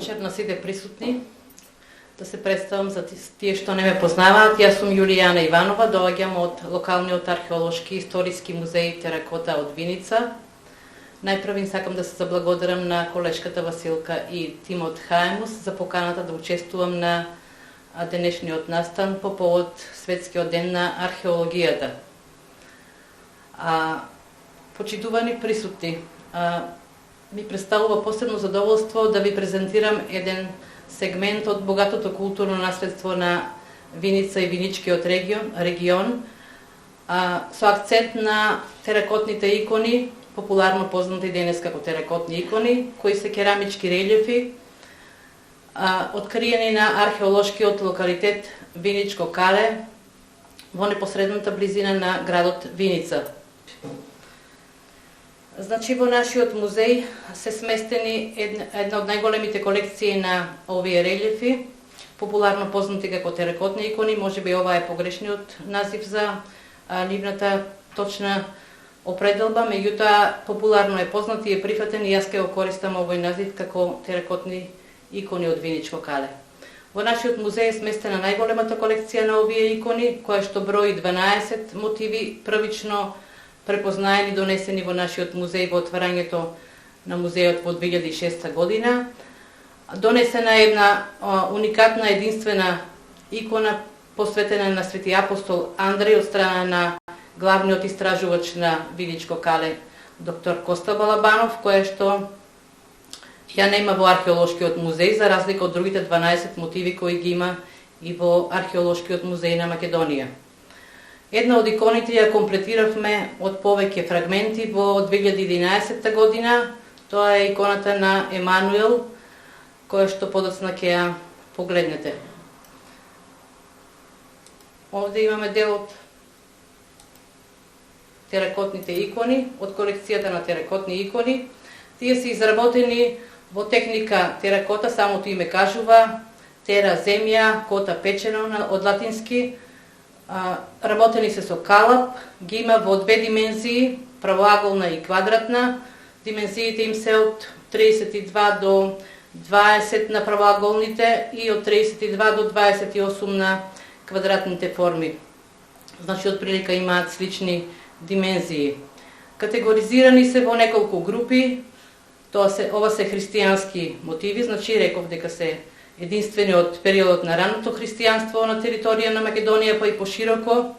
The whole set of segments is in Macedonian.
вечер на сите присутни. Да се представам за тие што не ме познаваат. Јас сум Јулијана Иванова, доаѓам од локалниот археолошки историски музеј Теракота од Виница. Најпрво сакам да се заблагодарам на колешката Василка и тимот Хаемус за поканата да учествувам на денешниот настан по повод Светскиот ден на археологијата. Почитувани присутни, ми представува посебно задоволство да ви презентирам еден сегмент од богатото културно наследство на Виница и Виничкиот регион, со акцент на теракотните икони, популарно познати денес како теракотни икони, кои се керамички релјефи, откриени на археолошкиот локалитет Виничко Кале, во непосредната близина на градот Виница. Значи, во нашиот музеј се сместени една од најголемите колекции на овие релјефи, популарно познати како теракотни икони. Можеби ова е погрешниот назив за нивната точна определба, меѓутоа популарно е познат и е прифатен и јас ќе го користам овој назив како теракотни икони од Виничко Кале. Во нашиот музеј е сместена најголемата колекција на овие икони, која што брои 12 мотиви првично препознаени и донесени во нашиот музеј во отварањето на музејот во 2006 година. Донесена е една уникатна, единствена икона посветена на Свети апостол Андреј од страна на главниот истражувач на Виничко Кале, доктор Коста Балабанов, која што ја нема во археолошкиот музеј, за разлика од другите 12 мотиви кои ги има и во археолошкиот музеј на Македонија. Една од иконите ја комплетиравме од повеќе фрагменти во 2011 година. Тоа е иконата на Емануел, која што подоцна ќе ја погледнете. Овде имаме дел од теракотните икони, од колекцијата на теракотни икони. Тие се изработени во техника теракота, самото име кажува, тера земја, кота печено од латински. Работени се со калап, ги има во две димензии, правоаголна и квадратна. Димензиите им се од 32 до 20 на правоаголните и од 32 до 28 на квадратните форми. Значи, од прилика имаат слични димензии. Категоризирани се во неколку групи. Ова се христијански мотиви, значи реков дека се единствени од периодот на раното христијанство на територија на Македонија, па и пошироко,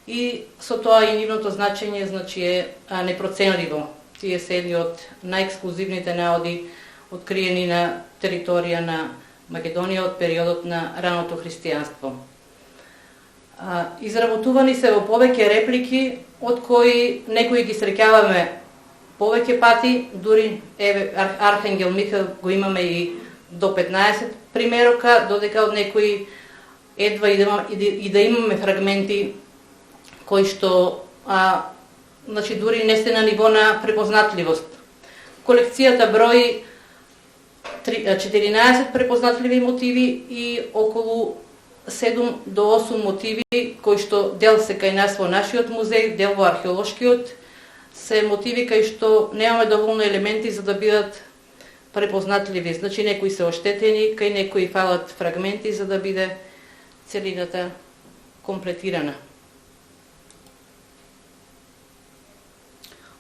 и со тоа и нивното значење, значи, е непроценливо. Тие се едни од најексклузивните наоди откриени на територија на Македонија од периодот на раното христијанство. Изработувани се во повеќе реплики, од кои некои ги среќаваме повеќе пати, дури Архангел Михаил го имаме и до 15 примерока, додека од некои едва и да имаме фрагменти кои што значи дури не се на ниво на препознатливост. Колекцијата брои 14 препознатливи мотиви и околу 7 до 8 мотиви кои што дел се кај нас во нашиот музеј, дел во археолошкиот, се мотиви кај што немаме доволно елементи за да бидат препознатливи. Значи, некои се оштетени, кај некои фалат фрагменти за да биде целината комплетирана.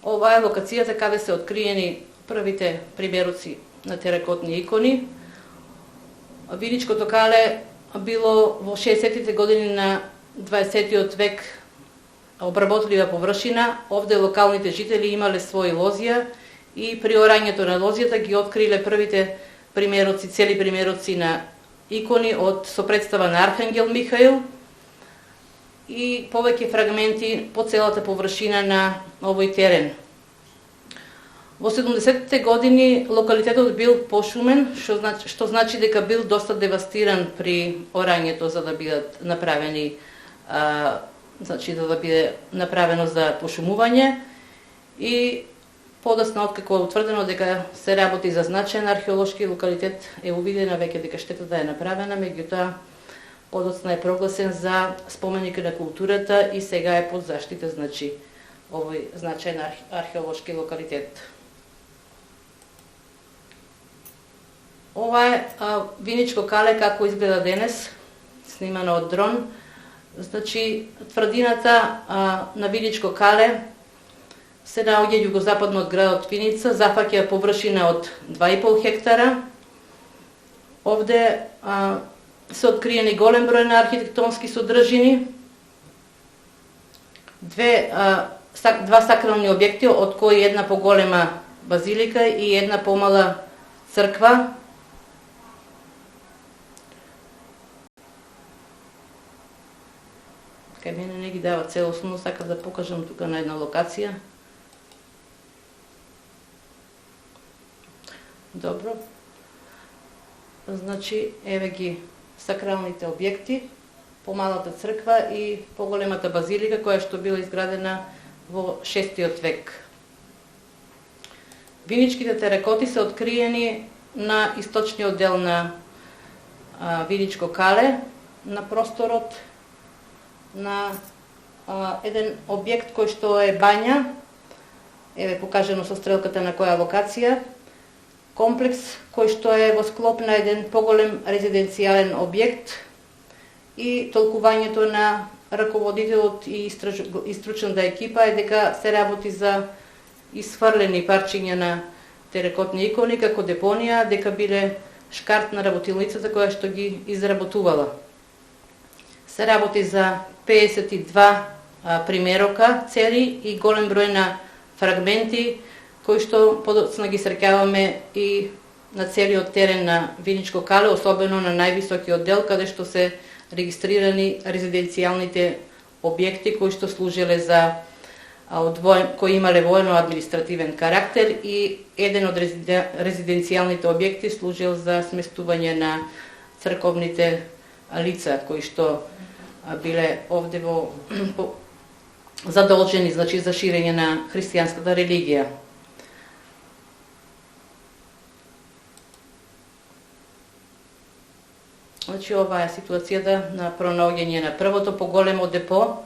Ова е локацијата каде се откриени првите примероци на теракотни икони. Виничкото Кале било во 60-тите години на 20-тиот век обработлива површина. Овде локалните жители имале своји лозија и при орањето на лозијата ги откриле првите примероци, цели примероци на икони со представа на Архангел Михаил и повеќе фрагменти по целата површина на овој терен. Во 70-те години локалитетот бил пошумен, што значи дека бил доста девастиран при орањето за да бидат направени, значи да биде направено за пошумување, и подоцна откако е утврдено дека се работи за значаен археолошки локалитет, е увидена веќе дека штетата е направена, меѓутоа подоцна е прогласен за споменик на културата и сега е под заштита, значи, овој значаен археолошки локалитет. Ова е Виничко кале како изгледа денес, снимано од дрон. Значи, тврдината на Виничко кале се наоѓа југозападно од градот Виница, зафаќа површина од 2,5 хектара. Овде се откриени голем број на архитектонски содржини, два сакрални објекти, од кои една поголема базилика и една помала црква. Кај мене не ги дава целосно, сакам да покажам тука на една локација. Добро. Значи, еве ги сакралните објекти, помалата црква и поголемата базилика која што била изградена во 6 век. Виничките теракоти се откриени на источниот дел на Виничко кале, на просторот на еден објект кој што е бања, еве покажано со стрелката на која локација, комплекс кој што е во склоп на еден поголем резиденцијален објект и толкувањето на раководителот и истручната екипа е дека се работи за исфрлени парчиња на теракотни икони како депонија, дека биле шкарт на работилницата која што ги изработувала. Се работи за 52 примерока цели и голем број на фрагменти кои што подоцна ги среќаваме и на целиот терен на Виничко кале, особено на највисокиот дел каде што се регистрирани резиденцијалните објекти кои што служеле за кои имале воено-административен карактер и еден од резиденцијалните објекти служил за сместување на црковните лица кои што биле овде задолжени, значи за ширење на христијанската религија. Значи, ова е ситуацијата на пронаоѓање на првото поголемо депо,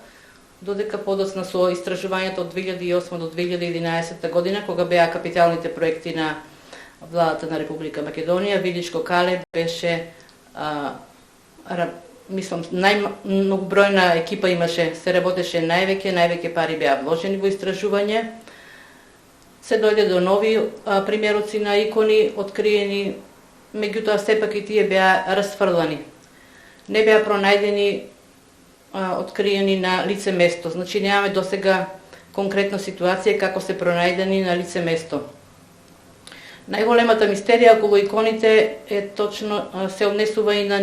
додека подоцна со истражувањето од 2008 до 2011 година, кога беа капиталните проекти на владата на Република Македонија, Виничко кале беше, мислам, најмногобројна екипа имаше, се работеше највеќе пари беа вложени во истражување. Се дојде до нови примероци на икони, откриени, меѓутоа сепак и тие беа расфрлани. Не беа пронајдени, откриени на лице место. Значи немаме досега конкретна ситуација како се пронајдени на лице место. Најголемата мистерија околу иконите е точно се однесува и на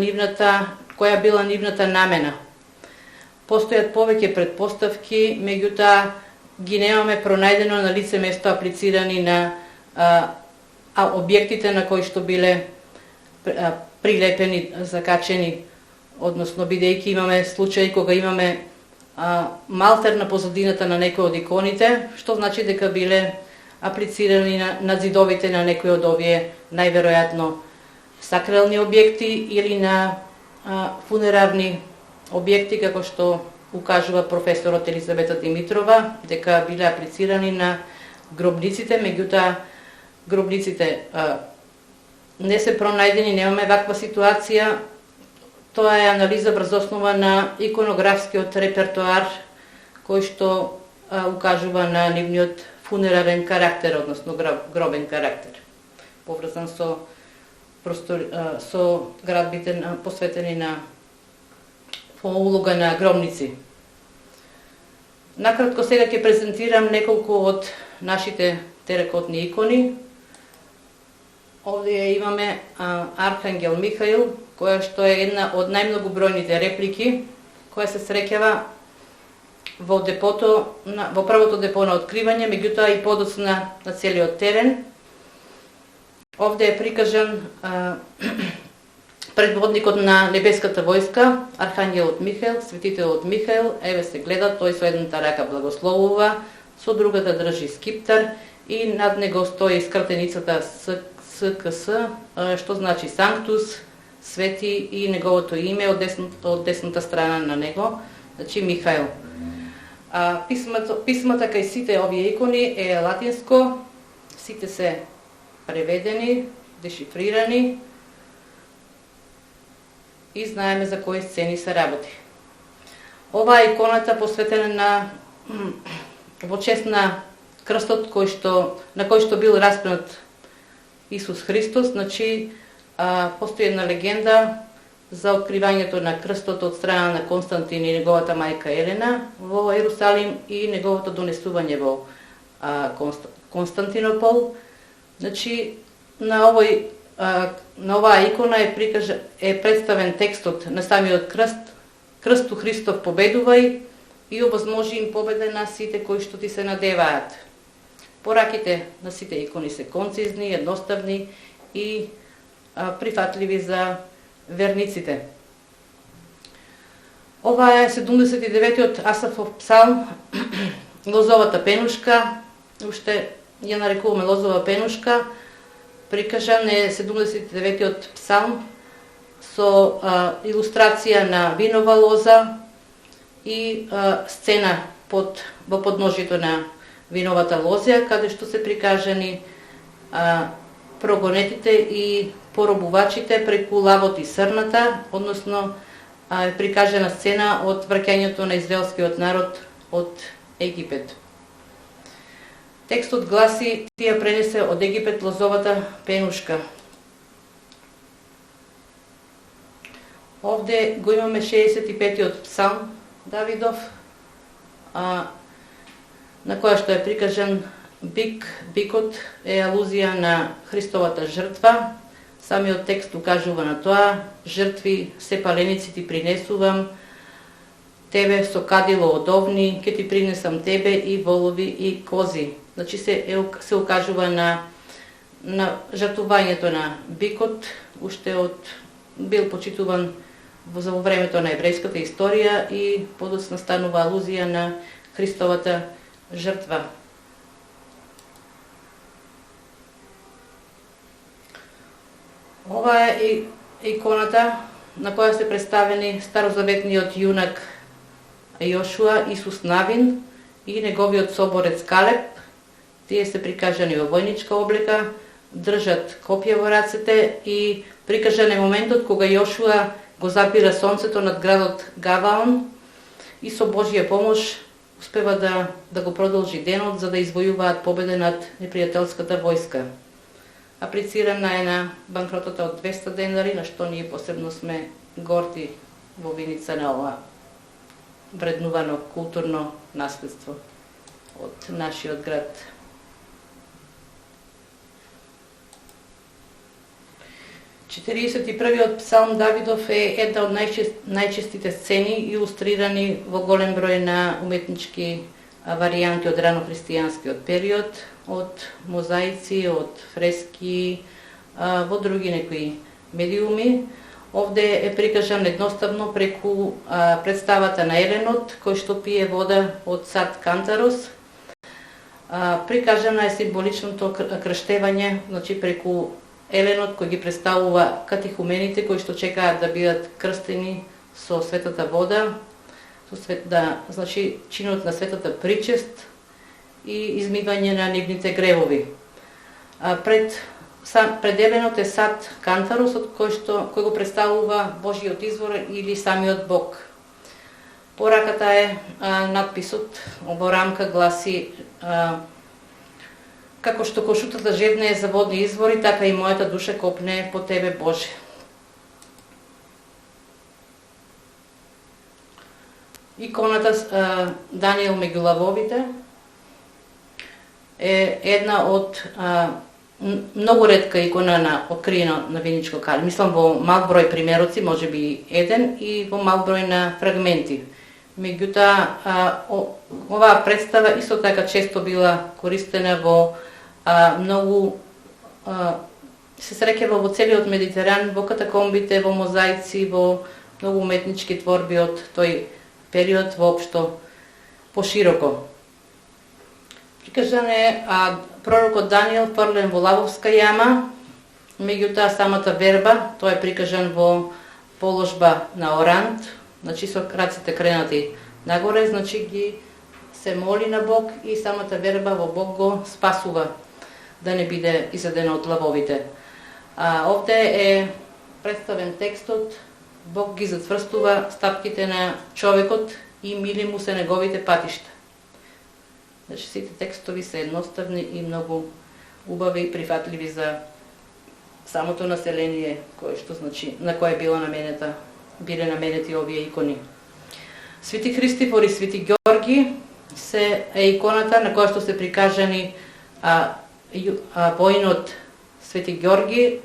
која била нивната намена. Постојат повеќе претпоставки, меѓутоа ги немаме пронајдено на лице место аплицирани на објектите на кои што биле прилепени, закачени, односно бидејќи имаме случаи кога имаме малтер на позадината на некој од иконите, што значи дека биле аплицирани на зидовите на некои од овие најверојатно сакрални објекти или на фунерарни објекти, како што укажува професорот Елизавета Димитрова, дека биле аплицирани на гробниците, меѓутоа гробниците не се пронајдени, немаме ваква ситуација. Тоа е анализа врз основа на иконографскиот репертоар, кој што укажува на нивниот фунерарен карактер, односно гробен карактер, поврзан со градбите посветени на улога на гробници. Накратко сега ќе презентирам неколку од нашите теракотни икони. Овде имаме Архангел Михаил, која што е една од најмногобројните реплики, која се среќава во депото, во првото депо на откривање, меѓутоа и подоцна на целиот терен. Овде е прикажан предводникот на небеската војска, Архангелот Михаил, светителот Михаил, еве се гледа, тој со едната рака благословува, со другата држи скиптар и над него стои скртеницата СКС, што значи Санктус, свети, и неговото име од десната страна на него, значи Михаил. Писмата кај сите овие икони е латинско, сите се преведени, дешифрирани, и знаеме за кои сцени се работи. Оваа иконата посветена на во чест на крстот на кој што бил распнат Исус Христос, значи постои една легенда за откривањето на крстот од страна на Константин и неговата мајка Елена во Ерусалим и неговото донесување во Константинопол. Значи на оваа икона е представен текстот на самиот крст: Крсту Христов победувај и овозможи им победа на сите кои што ти се надеваат. Пораките на сите икони се концизни, едноставни и прифатливи за верниците. Ова е 79-тиот Асафов псалм, Лозовата пенушка, уште ја нарекуваме Лозова пенушка. Прикажан е 79-тиот псалм со илустрација на винова лоза и сцена во подножјето на виновата лозја, каде што се прикажани прогонетите и поробувачите преку лавот и срната, односно е прикажана сцена од враќањето на израелскиот народ од Египет. Текстот гласи: тие пренесе од Египет лозовата пенушка. Овде го имаме 65-тиот псалм Давидов, на која што е прикажан бик. Бикот е алузија на Христовата жртва. Самиот текст укажува на тоа: жртви се паленици ти принесувам, тебе со кадило од овни, ке ти принесам тебе и волови и кози. Значи се укажува на жртвувањето на бикот, уште бил почитуван во времето на еврејската историја и подоцна станува алузија на Христовата жртва. Ова е иконата на која се представени старозаветниот јунак Јошуа, Исус Навин и неговиот соборец Калеб. Тие се прикажани во војничка облека, држат копја во рацете и прикажан е моментот кога Јошуа го запира сонцето над градот Гаваон и со Божја помош успева да го продолжи денот за да извојуваат победа над непријателската војска. Аплицирана е на банкротата од 200 денари, на што ние посебно сме горди во виница на ова вреднувано културно наследство од нашиот град. Четириесет и првиот псалм Давидов е една од најчестите сцени илустрирани во голем број на уметнички варијанти од рано-христијанскиот период, од мозаици, од фрески, во други некои медиуми. Овде е прикажан едноставно преку представата на Еленот, кој што пие вода од сад Кантарос. Прикажана е символичното крштевање, значи преку Еленот кој ги представува катехумените кои што чекаат да бидат крстени со светата вода, значи чинот на светата причест и измивање на нивните гревови. Пред Еленот е сад Кантарос, кој го представува Божиот извор или самиот Бог. Пораката е надписот во рамка гласи: како што кошутата жеднее за водни извори, така и мојата душа копне по тебе, Боже. Иконата Даниел меѓу лавовите е една од многу ретка икона на откриена на Виничко кале. Мислам во мал број примероци, може би еден, и во мал број на фрагменти. Меѓутоа, оваа представа исто така често била користена во многу се среќава во целиот Медитеран, во катакомбите, во мозаици, во многу уметнички творби од тој период воопшто пошироко. Прикажан е пророкот Даниел фрлен во лавовска јама, меѓутоа самата верба, тој е прикажан во положба на орант, значи со раците кренати нагоре, значи ги се моли на Бог и самата верба во Бог го спасува да не биде изедена од лавовите. Овде е представен текстот Бог ги затврстува стапките на човекот и мили му се неговите патишта. Значи сите текстови се едноставни и многу убави и прифатливи за самото население, на кое биле наменети овие икони. Свети Христифор и Свети Георги е иконата на која што се прикажани воинот Свети Георги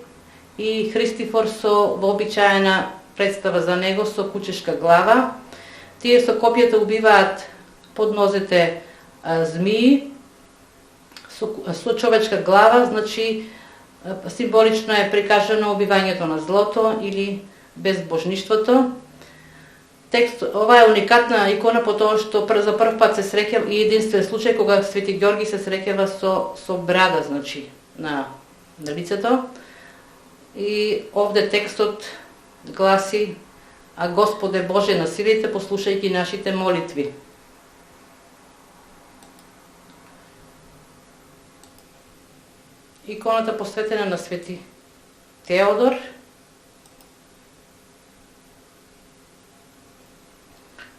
и Христифор со вообичаена представа за него со кучешка глава. Тие со копијата убиваат под нозете змии со човечка глава, значи символично е прикажано убивањето на злото или безбожништвото. Ова е уникатна икона по тоа што за прв пат се среќава и единствен случај кога Свети Георги се среќава со брада, значи на лицето. И овде текстот гласи: "А Господе Боже на силите, послушајќи нашите молитви." Иконата посветена на Свети Теодор.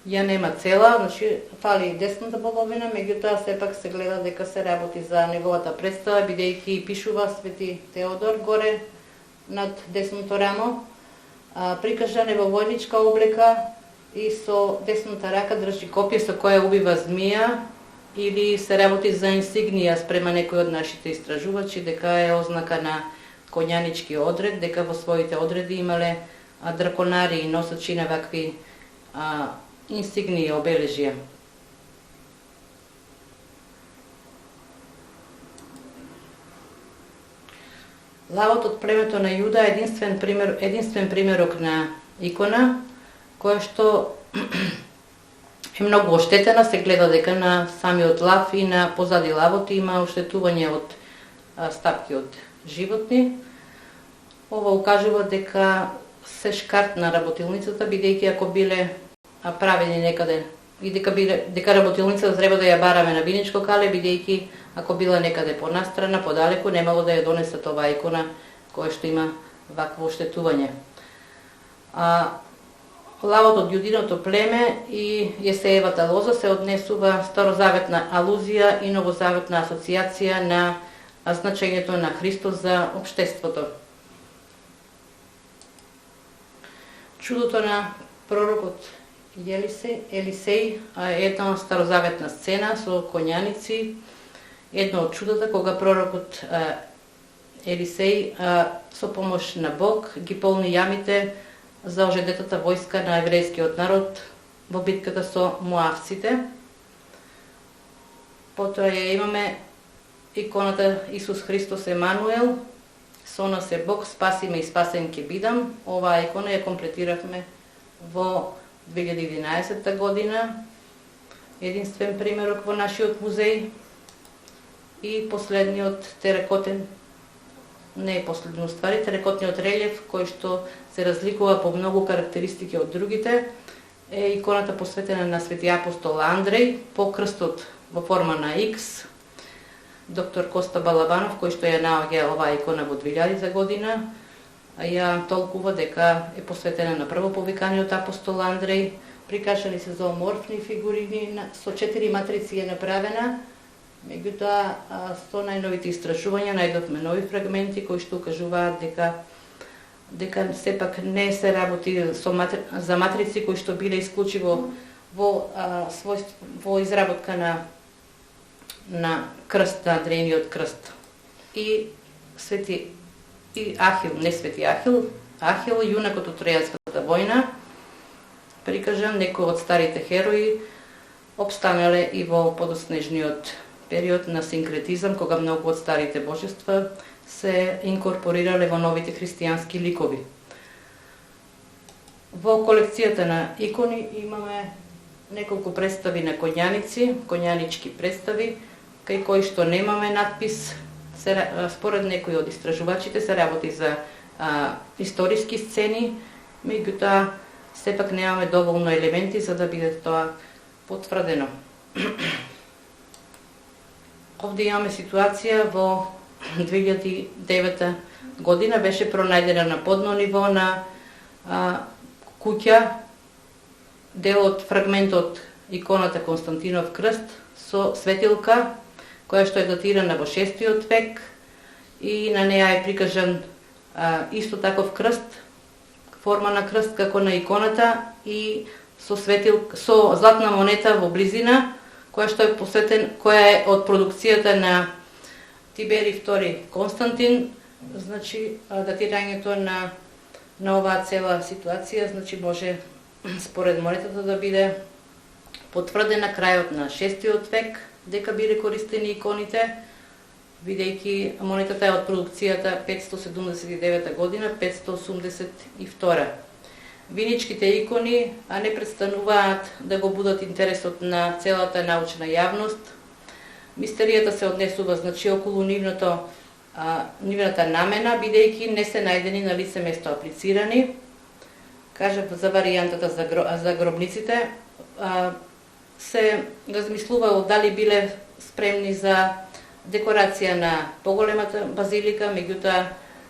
Ја нема цела, значи фали и десната половина, меѓутоа сепак се гледа дека се работи за неговата представа, бидејќи пишува Свети Теодор горе над десното рамо. Прикажан е во војничка облека и со десната рака држи копје со кое убива змија, или се работи за инсигнија спрема некои од нашите истражувачи дека е ознака на конјанички одред, дека во своите одреди имале драконари и носачи на вакви инсигнии и обележија. Лавот од племето на Јуда е единствен примерок на икона, која што е многу оштетена. Се гледа дека на самиот лав и на позади лавот има оштетување од стапки од животни. Ова укажува дека се шкартна работилницата, бидејќи ако биле правени некаде и дека работилницата треба да ја бараме на виничко кале, бидејќи ако била некаде понастрана, подалеку, немало да ја донесат оваа икона која што има вакво оштетување. Лавот од јудиното племе и Јесеевата лоза се однесува старозаветна алузија и новозаветна асоциација на значењето на Христос за општеството. Чудото на пророкот Елисеј е една старозаветна сцена со коњаници. Едно од чудата кога пророкот Елисеј со помош на Бог ги полни јамите за ожедетата војска на еврејскиот народ во битката со моавците. Потоа ја имаме иконата Исус Христос Емануел, со нас е Бог, спаси ме и спасен ќе бидам. Оваа икона ја комплетиравме во 2011 година. Единствен примерок во нашиот музеј. И последниот теракотен, не е последно ствари, теракотниот релјеф, кој што се разликува по многу карактеристики од другите, е иконата посветена на Свети апостол Андреј, по крстот во форма на X. Доктор Коста Балабанов, кој што ја наоѓа оваа икона во 2000 година, ја толкува дека е посветена на првоповиканиот апостол Андреј. Прикажани се зооморфни фигурини, со 4 матрици е направена. Меѓутоа, со најновите истражувања најдовме нови фрагменти кои што укажуваат дека сепак не се работи за матрици кои што биле исклучиво во изработка на крст, на Андрејниот крст. И Свети Ахил, не Свети Ахил, јунакот од Тројанската војна, прикажан некои од старите херои обстанале и во подоснежниот период на синкретизам, кога многу од старите божества се инкорпорирале во новите христијански ликови. Во колекцијата на икони имаме неколку представи на коњаници, коњанички представи, кај кои што немаме надпис. Според некои од истражувачите се работи за историски сцени, меѓутоа сепак немаме доволно елементи за да биде тоа потврдено. Овде имаме ситуација во 2009 година беше пронајдена на подно ниво на куќа, дел од фрагментот иконата Константинов крст со светилка, која што е датирана во 6 век и на неа е прикажан исто таков крст, форма на крст како на иконата и со златна монета во близина, која што е која е од продукцијата на Тибери II Константин. Значи, датирањето на оваа цела ситуација, значи може според монетата да биде потврдена крајот на 6 век дека биле користени иконите, бидејќи монетата е од продукцијата 579 година, 582. Виничките икони не представуваат да го будат интересот на целата научна јавност. Мистеријата се однесува значи околу нивната намена, бидејќи не се најдени на лице место аплицирани. Кажав за варијантата за гробниците, се размислувало дали биле спремни за декорација на поголемата базилика, меѓутоа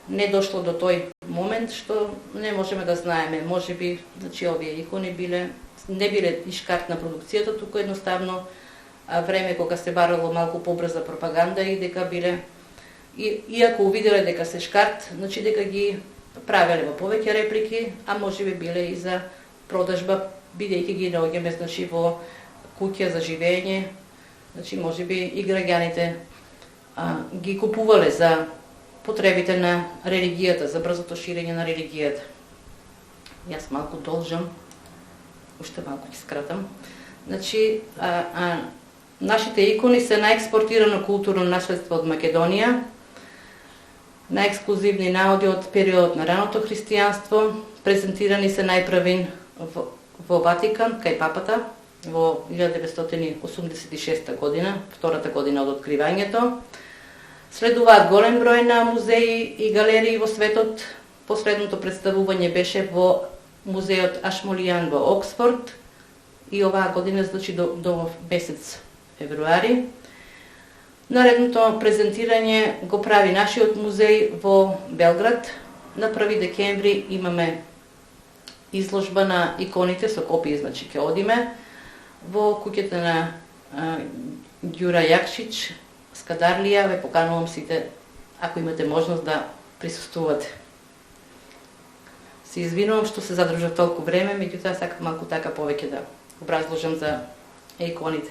не дошло до тој момент, што не можеме да знаеме. Може би, значи, овие икони не биле ишкарт на продукцијата, туку едноставно време кога се барало малку побрза пропаганда и дека биле, иако увиделе дека се шкарт, значи дека ги правеле во повеќе реплики, а може би биле и за продажба, бидејќи ги наоѓаме значи во куќа за живење, значи може би и граѓаните ги купувале за потребите на религијата, за брзото ширење на религијата. Јас малку должам, уште малку ќе скратам. Значи, нашите икони се најекспортирано културно наследство од Македонија, најексклузивни наоди од периодот на раното христијанство, презентирани се најпрвин во Ватикан, кај папата, во 1986 година, втората година од откривањето. Следуваат голем број на музеи и галерии во светот. Последното представување беше во музеот Ашмолијан во Оксфорд и оваа година, значи до месец февруари. Наредното презентирање го прави нашиот музеј во Белград. На 1 декември имаме изложба на иконите со копии, значи ќе одиме во куќата на Ѓура Јакшич, Скадарлија. Ве поканувам сите, ако имате можност да присуствувате. Се извинувам што се задржав толку време, меѓутоа сакам малку така повеќе да образложам за иконите.